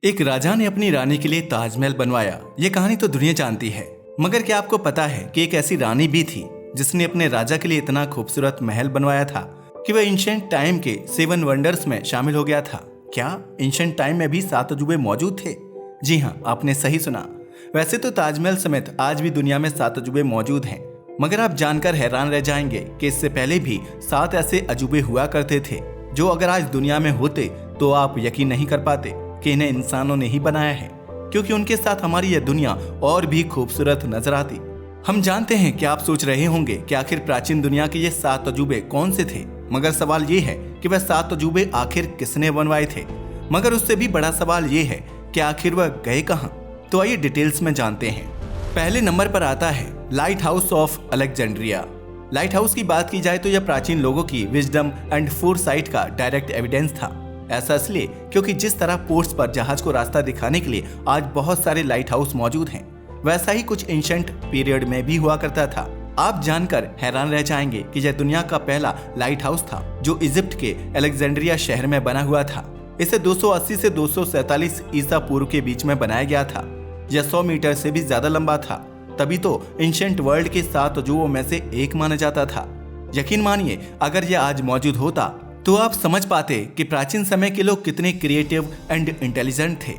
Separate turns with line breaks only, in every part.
एक राजा ने अपनी रानी के लिए ताजमहल बनवाया। ये कहानी तो दुनिया जानती है, मगर क्या आपको पता है कि एक ऐसी रानी भी थी जिसने अपने राजा के लिए इतना खूबसूरत महल बनवाया था कि वह एंशिएंट टाइम के 7 वंडर्स में शामिल हो गया था। क्या एंशिएंट टाइम में भी 7 अजूबे मौजूद थे? जी हाँ, आपने सही सुना। वैसे तो ताजमहल समेत आज भी दुनिया में 7 अजूबे मौजूद हैं, मगर आप जानकर हैरान रह जाएंगे कि इससे पहले भी 7 ऐसे अजूबे हुआ करते थे जो अगर आज दुनिया में होते तो आप यकीन नहीं कर पाते कि इन्हें इंसानों ने ही बनाया है, क्योंकि उनके साथ हमारी यह दुनिया और भी खूबसूरत नजर आती। हम जानते हैं कि आप सोच रहे होंगे कि आखिर प्राचीन दुनिया के ये 7 अजूबे कौन से थे, मगर सवाल ये है कि वह 7 अजूबे आखिर किसने बनवाए थे। मगर उससे भी बड़ा सवाल ये है कि आखिर वह गए कहाँ। तो आइए डिटेल्स में जानते हैं। पहले नंबर पर आता है light house of Alexandria. Light house की बात की जाए तो यह प्राचीन लोगों की विजडम एंड फोरसाइट का डायरेक्ट एविडेंस था। ऐसा इसलिए क्योंकि जिस तरह पोर्ट्स पर जहाज को रास्ता दिखाने के लिए आज बहुत सारे लाइट हाउस मौजूद हैं, वैसा ही कुछ एंशिएंट पीरियड में भी हुआ करता था। आप जानकर हैरान रह जाएंगे कि यह दुनिया का पहला लाइट हाउस था जो इजिप्ट के अलेक्जेंड्रिया शहर में बना हुआ था। इसे 280 से 247 ईसा पूर्व के बीच में बनाया गया था। यह 100 मीटर से भी ज्यादा लंबा था, तभी तो एंशिएंट वर्ल्ड के 7 अजूबों में से एक माना जाता था। यकीन मानिए, अगर यह आज मौजूद होता तो आप समझ पाते कि प्राचीन समय के लोग कितने क्रिएटिव एंड इंटेलिजेंट थे,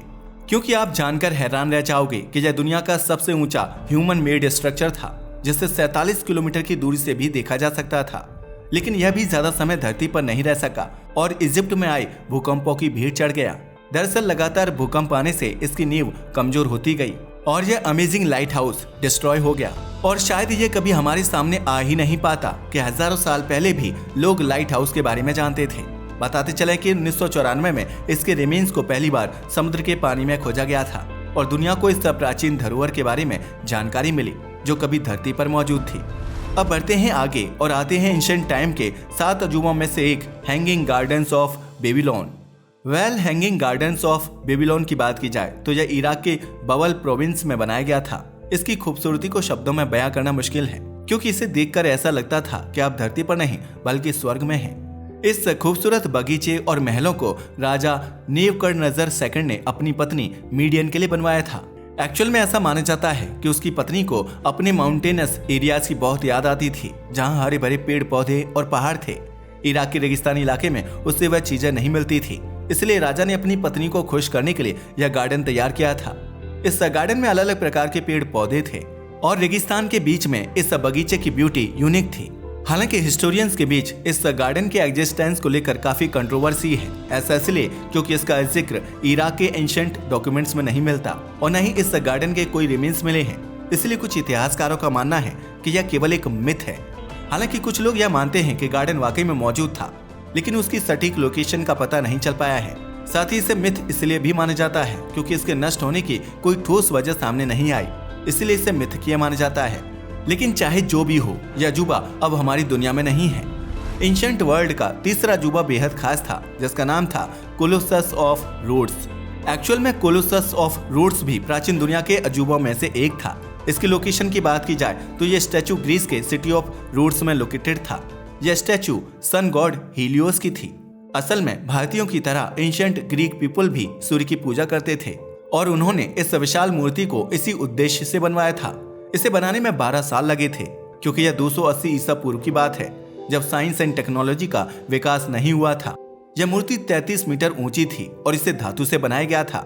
क्योंकि आप जानकर हैरान रह जाओगे कि यह दुनिया का सबसे ऊंचा ह्यूमन मेड स्ट्रक्चर था, जिसे 47 किलोमीटर की दूरी से भी देखा जा सकता था। लेकिन यह भी ज्यादा समय धरती पर नहीं रह सका और इजिप्ट में आए भूकंपों की भीड़ चढ़ गया। दरअसल लगातार भूकंप आने से इसकी नींव कमजोर होती गई और यह अमेजिंग लाइट हाउस डिस्ट्रॉय हो गया। और शायद ये कभी हमारे सामने आ ही नहीं पाता कि हजारों साल पहले भी लोग लाइट हाउस के बारे में जानते थे। बताते चले कि 1994 में इसके रिमेन्स को पहली बार समुद्र के पानी में खोजा गया था और दुनिया को इस प्राचीन धरोहर के बारे में जानकारी मिली जो कभी धरती पर मौजूद थी। अब बढ़ते हैं आगे और आते हैं एंशिएंट टाइम के 7 अजूबों में से एक hanging gardens of Babylon. Hanging gardens of Babylon की बात की जाए तो यह इराक के बवल प्रोविंस में बनाया गया था। इसकी खूबसूरती को शब्दों में बयां करना मुश्किल है, क्योंकि इसे देखकर ऐसा लगता था कि आप धरती पर नहीं बल्कि स्वर्ग में हैं। इस खूबसूरत बगीचे और महलों को राजा नेबुकदनेस्सर सेकंड ने अपनी पत्नी मीडियन के लिए बनवाया था। एक्चुअल में ऐसा माना जाता है कि उसकी पत्नी को अपने माउंटेनस एरियाज की बहुत याद आती थी, जहाँ हरे भरे पेड़ पौधे और पहाड़ थे। इराक के रेगिस्तानी इलाके में उससे वह चीजें नहीं मिलती थी, इसलिए राजा ने अपनी पत्नी को खुश करने के लिए यह गार्डन तैयार किया था। इस गार्डन में अलग अलग प्रकार के पेड़ पौधे थे और रेगिस्तान के बीच में इस बगीचे की ब्यूटी यूनिक थी। हालांकि हिस्टोरियंस के बीच इस गार्डन के एग्जिस्टेंस को लेकर काफी कंट्रोवर्सी है। ऐसा इसलिए क्योंकि इसका जिक्र इराक के एंशिएंट डॉक्यूमेंट्स में नहीं मिलता और न ही इस गार्डन के कोई रिमेन्स मिले हैं। इसलिए कुछ इतिहासकारों का मानना है कि यह केवल एक मिथ है। हालांकि कुछ लोग यह मानते हैं कि गार्डन वाकई में मौजूद था, लेकिन उसकी सटीक लोकेशन का पता नहीं चल पाया है। साथ ही इसे मिथ इसलिए भी माना जाता है क्योंकि इसके नष्ट होने की कोई ठोस वजह सामने नहीं आई, इसलिए इसे मिथकीय माना जाता है। लेकिन चाहे जो भी हो, यह अजूबा अब हमारी दुनिया में नहीं है। एंशिएंट वर्ल्ड का तीसरा अजूबा बेहद खास था, जिसका नाम था कोलोसस ऑफ रोड्स। एक्चुअल में कोलोसस ऑफ रोड्स भी प्राचीन दुनिया के अजूबों में से एक था। इसकी लोकेशन की बात की जाए तो यह स्टैचू ग्रीस के सिटी ऑफ रोड्स में लोकेटेड था। यह स्टैचू सन गॉड हीलियोस की थी। असल में भारतीयों की तरह एंशिएंट ग्रीक पीपल भी सूर्य की पूजा करते थे और उन्होंने इस विशाल मूर्ति को इसी उद्देश्य से बनवाया था। इसे बनाने में 12 साल लगे थे, क्योंकि यह 280 ईसा पूर्व की बात है, जब साइंस एंड टेक्नोलॉजी का विकास नहीं हुआ था। यह मूर्ति 33 मीटर ऊंची थी और इसे धातु से बनाया गया था।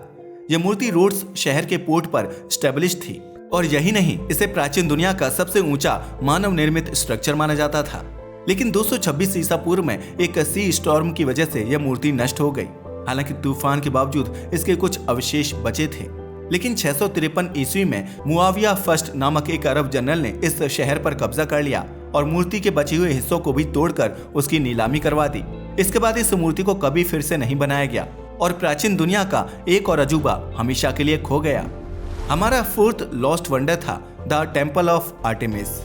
यह मूर्ति रोड्स शहर के पोर्ट पर स्टेब्लिश थी और यही नहीं, इसे प्राचीन दुनिया का सबसे ऊंचा मानव निर्मित स्ट्रक्चर माना जाता था। लेकिन 226 ईसा पूर्व में एक सी स्टॉर्म की वजह से यह मूर्ति नष्ट हो गई। हालांकि तूफान के बावजूद इसके कुछ अवशेष बचे थे। लेकिन 653 ईस्वी में मुआविया फर्स्ट नामक एक अरब जनरल ने इस शहर पर कब्जा कर लिया और मूर्ति के बचे हुए हिस्सों को भी तोड़कर उसकी नीलामी करवा दी। इसके बाद इस मूर्ति को कभी फिर से नहीं बनाया गया और प्राचीन दुनिया का एक और अजूबा हमेशा के लिए खो गया। हमारा 4th लॉस्ट वंडर था द टेम्पल ऑफ आर्टेमिस।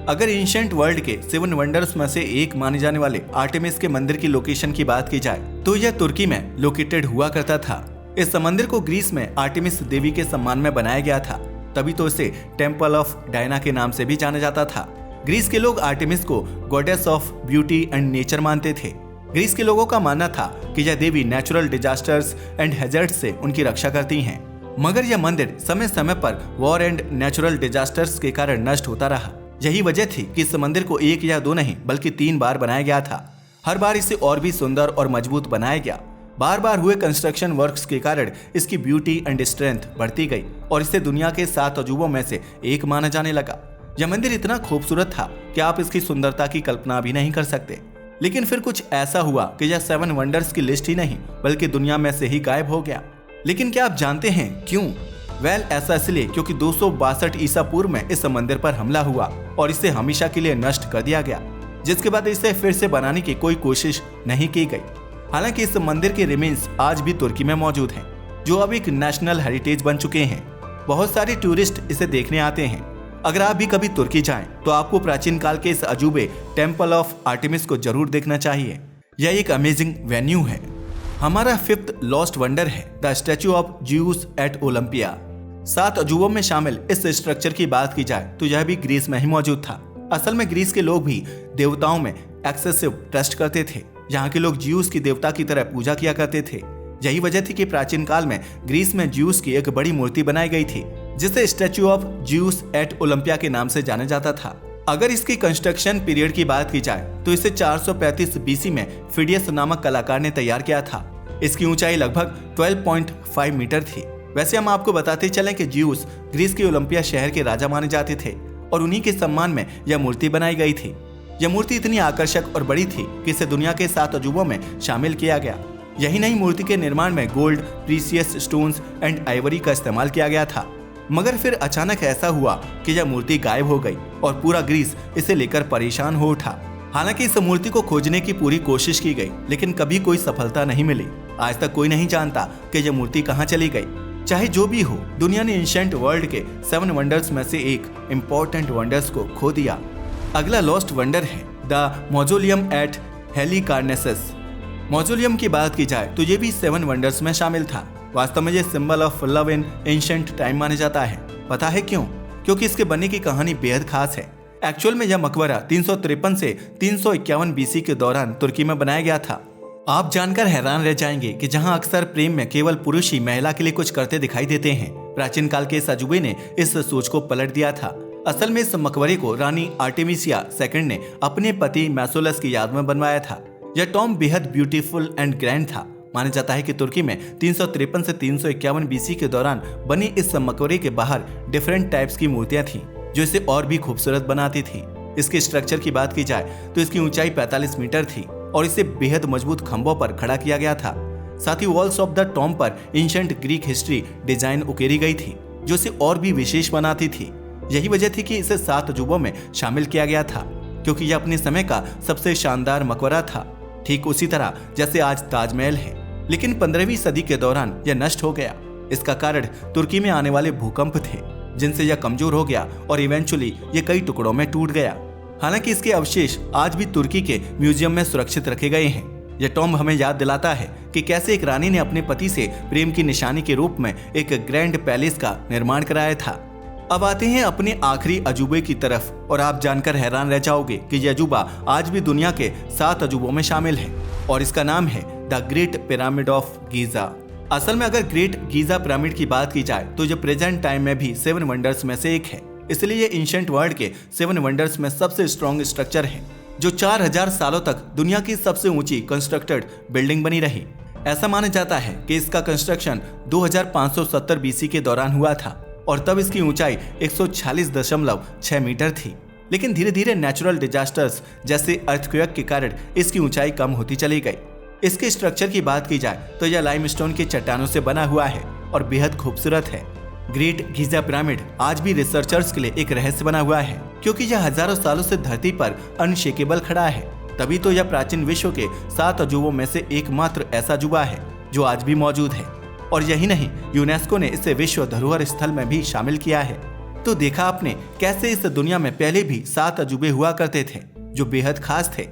अगर एंशिएंट वर्ल्ड के 7 वंडर्स में से एक माने जाने वाले आर्टेमिस के मंदिर की लोकेशन की बात की जाए तो यह तुर्की में लोकेटेड हुआ करता था। इस मंदिर को ग्रीस में आर्टेमिस देवी के सम्मान में बनाया गया था, तभी तो इसे टेम्पल ऑफ डायना के नाम से भी जाना जाता था। ग्रीस के लोग आर्टेमिस को goddess of beauty and nature मानते थे। ग्रीस के लोगों का मानना था कि यह देवी नेचुरल डिजास्टर्स एंड हैजर्ड से उनकी रक्षा करती हैं। मगर यह मंदिर समय समय पर वॉर एंड नेचुरल डिजास्टर्स के कारण नष्ट होता रहा। यही वजह थी कि इस मंदिर को 1 या 2 नहीं बल्कि 3 बार बनाया गया था। हर बार इसे और भी सुंदर और मजबूत बनाया गया। बार बार हुए कंस्ट्रक्शन वर्क्स के कारण इसकी ब्यूटी एंड स्ट्रेंथ बढ़ती गई और इसे दुनिया के 7 अजूबों में से एक माना जाने लगा। यह मंदिर इतना खूबसूरत था कि आप इसकी सुंदरता की कल्पना भी नहीं कर सकते। लेकिन फिर कुछ ऐसा हुआ कि यह 7 वंडर्स की लिस्ट ही नहीं बल्कि दुनिया में से ही गायब हो गया। लेकिन क्या आप जानते हैं क्यों? ऐसा इसलिए क्योंकि 262 ईसा पूर्व में इस मंदिर पर हमला हुआ और इसे हमेशा के लिए नष्ट कर दिया गया, जिसके बाद इसे फिर से बनाने की कोई कोशिश नहीं की गई। हालांकि इस मंदिर के रिमेन्स आज भी तुर्की में मौजूद हैं, जो अब एक नेशनल हेरिटेज बन चुके हैं। बहुत सारे टूरिस्ट इसे देखने आते हैं। अगर आप भी कभी तुर्की जाएं तो आपको प्राचीन काल के इस अजूबे टेम्पल ऑफ आर्टेमिस को जरूर देखना चाहिए। यह एक अमेजिंग वेन्यू है। हमारा 5th लॉस्ट वंडर है the statue of Zeus at Olympia. 7 अजूबों में शामिल इस स्ट्रक्चर की बात की जाए तो यह भी ग्रीस में ही मौजूद था। असल में ग्रीस के लोग भी देवताओं में एक्सेसिव ट्रस्ट करते थे। यहाँ के लोग ज्यूस की देवता की तरह पूजा किया करते थे। यही वजह थी कि प्राचीन काल में ग्रीस में ज्यूस की एक बड़ी मूर्ति बनाई गई थी, जिसे statue of Zeus at Olympia के नाम से जाना जाता था। अगर इसकी कंस्ट्रक्शन पीरियड की बात की जाए तो इसे 435 बीसी में फिडियस नामक कलाकार ने तैयार किया था। इसकी ऊंचाई लगभग 12.5 मीटर थी। वैसे हम आपको बताते चलें कि ज्यूस ग्रीस के ओलंपिया शहर के राजा माने जाते थे और उन्हीं के सम्मान में यह मूर्ति बनाई गई थी। यह मूर्ति इतनी आकर्षक और बड़ी थी कि इसे दुनिया के 7 अजूबों में शामिल किया गया। यही नहीं, मूर्ति के निर्माण में gold, precious stones and Ivory का इस्तेमाल किया गया था। मगर फिर अचानक ऐसा हुआ कि यह मूर्ति गायब हो गई और पूरा ग्रीस इसे लेकर परेशान हो उठा। हालांकि इस मूर्ति को खोजने की पूरी कोशिश की गई, लेकिन कभी कोई सफलता नहीं मिली। आज तक कोई नहीं जानता कि यह मूर्ति कहाँ चली गई। चाहे जो भी हो, दुनिया ने एंशिएंट वर्ल्ड के 7 वंडर्स में से एक इम्पोर्टेंट वंडर्स को खो दिया। अगला लॉस्ट वंडर है द मौजोलियम एट हेलिकार्नेसस। मौजोलियम की बात की जाए तो ये भी 7 वंडर्स में शामिल था। वास्तव में ये symbol of love in ancient time माना जाता है। पता है क्यों? क्योंकि इसके बनने की कहानी बेहद खास है। एक्चुअल में यह मकबरा 353 से 351 बीसी के दौरान तुर्की में बनाया गया था। आप जानकर हैरान रह जाएंगे कि जहां अक्सर प्रेम में केवल पुरुष ही महिला के लिए कुछ करते दिखाई देते हैं, प्राचीन काल के इस अजूबे ने इस सोच को पलट दिया था। असल में इस मकबरे को रानी आर्टेमिसिया सेकंड ने अपने पति मैसोलस की याद में बनवाया था। यह टॉम बेहद ब्यूटीफुल एंड ग्रैंड था। माना जाता है कि तुर्की में 353 से 351 बीसी के दौरान बनी इस मकबरे के बाहर डिफरेंट टाइप्स की मूर्तियां थीं, जो इसे और भी खूबसूरत बनाती थी। इसके स्ट्रक्चर की बात की जाए तो इसकी ऊंचाई 45 मीटर थी और इसे बेहद मजबूत खंभों पर खड़ा किया गया था। साथ ही वॉल्स ऑफ द टॉम पर एंशिएंट ग्रीक हिस्ट्री डिजाइन उकेरी गई थी, जो इसे और भी विशेष बनाती थी। यही वजह थी कि इसे 7 अजूबों में शामिल किया गया था, क्योंकि यह अपने समय का सबसे शानदार मकबरा था। ठीक उसी तरह जैसे आज ताजमहल है, लेकिन 15वीं सदी के दौरान यह नष्ट हो गया। इसका कारण तुर्की में आने वाले भूकंप थे, जिनसे यह कमजोर हो गया और इवेंचुअली ये कई टुकड़ों में टूट गया। हालांकि इसके अवशेष आज भी तुर्की के म्यूजियम में सुरक्षित रखे गए हैं। यह टॉम्ब हमें याद दिलाता है कि कैसे एक रानी ने अपने पति से प्रेम की निशानी के रूप में एक ग्रैंड पैलेस का निर्माण कराया था। अब आते हैं अपने आखिरी अजूबे की तरफ और आप जानकर हैरान रह जाओगे कि यह अजूबा आज भी दुनिया के 7 अजूबों में शामिल है और इसका नाम है the great pyramid of Giza. असल में अगर ग्रेट गीजा पिरामिड की बात की जाए तो यह प्रेजेंट टाइम में भी 7 वंडर्स में से एक है। इसलिए ये एंशिएंट वर्ल्ड के 7 वंडर्स में सबसे स्ट्रॉन्ग स्ट्रक्चर है, जो 4000 सालों तक दुनिया की सबसे ऊंची कंस्ट्रक्टेड बिल्डिंग बनी रही। ऐसा माना जाता है कि इसका कंस्ट्रक्शन 2570 बीसी के दौरान हुआ था और तब इसकी ऊंचाई 146.6 मीटर थी। लेकिन धीरे धीरे नेचुरल डिजास्टर्स जैसे अर्थक्वेक के कारण इसकी ऊंचाई कम होती चली गई। इसके स्ट्रक्चर की बात की जाए तो यह लाइमस्टोन की चट्टानों से बना हुआ है और बेहद खूबसूरत है। ग्रेट गीजा पिरामिड आज भी रिसर्चर्स के लिए एक रहस्य बना हुआ है, क्योंकि यह हजारों सालों से धरती पर अनशेकेबल खड़ा है। तभी तो यह प्राचीन विश्व के 7 अजूबों में से एकमात्र ऐसा अजूबा है जो आज भी मौजूद है। और यही नहीं, यूनेस्को ने इसे विश्व धरोहर स्थल में भी शामिल किया है। तो देखा आपने कैसे इस दुनिया में पहले भी 7 अजूबे हुआ करते थे जो बेहद खास थे।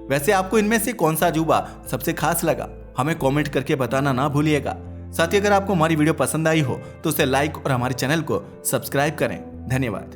वैसे आपको इनमें से कौन सा अजूबा सबसे खास लगा, हमें कमेंट करके बताना ना भूलिएगा। साथ ही अगर आपको हमारी वीडियो पसंद आई हो तो उसे लाइक और हमारे चैनल को सब्सक्राइब करें। धन्यवाद।